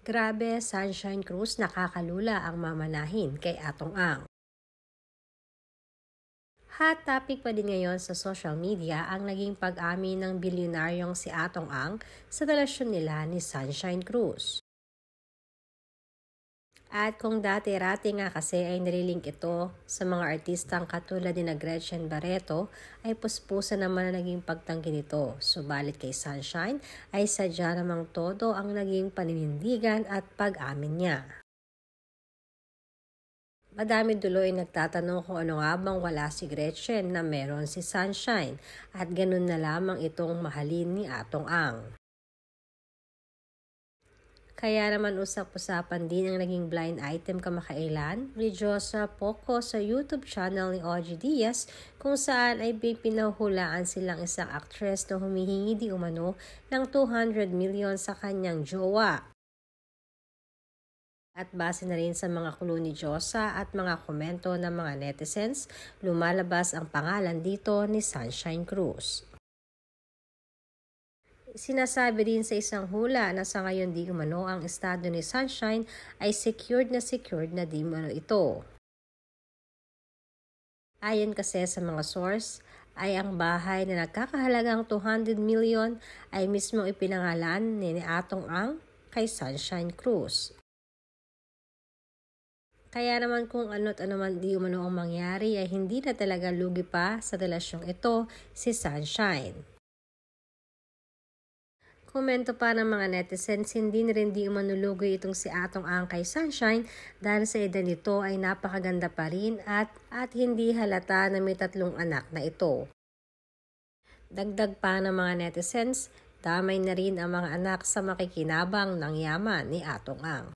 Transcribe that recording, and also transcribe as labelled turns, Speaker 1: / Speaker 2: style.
Speaker 1: Grabe, Sunshine Cruz, nakakalula ang mamanahin kay Atong Ang. Hot topic pa din ngayon sa social media ang naging pag-amin ng bilyonaryong si Atong Ang sa relasyon nila ni Sunshine Cruz. At kung dati-rati nga kasi ay nililink ito sa mga artistang katulad ni Gretchen Barreto, ay puspusa naman na naging pagtanggi nito. Subalit kay Sunshine ay sadya namang todo ang naging paninindigan at pag-amin niya. Madami tuloy nagtatanong kung ano nga bang wala si Gretchen na meron si Sunshine at ganun na lamang itong mahalin ni Atong Ang. Kaya naman usap-usapan din ang naging blind item kamakailan, Religiosa Poco sa YouTube channel ni OG Diaz kung saan ay pinahulaan silang isang actress na humihingi di umano ng 200 million sa kanyang jowa. At base na rin sa mga kulo ni Diyosa at mga komento ng mga netizens, lumalabas ang pangalan dito ni Sunshine Cruz. Sinasabi din sa isang hula na sa ngayon di umano ang estado ni Sunshine ay secured na di umano ito. Ayon kasi sa mga source, ay ang bahay na nagkakahalagang 200 million ay mismong ipinangalan ni Atong Ang kay Sunshine Cruz. Kaya naman kung ano't ano man di umano ang mangyari ay hindi na talaga lugi pa sa relasyong ito si Sunshine. Komento pa ng mga netizens, hindi na rin di umano lugi itong si Atong Ang kay Sunshine dahil sa edad nito ay napakaganda pa rin at hindi halata na may 3 anak na ito. Dagdag pa ng mga netizens, damay na rin ang mga anak sa makikinabang ng yaman ni Atong Ang.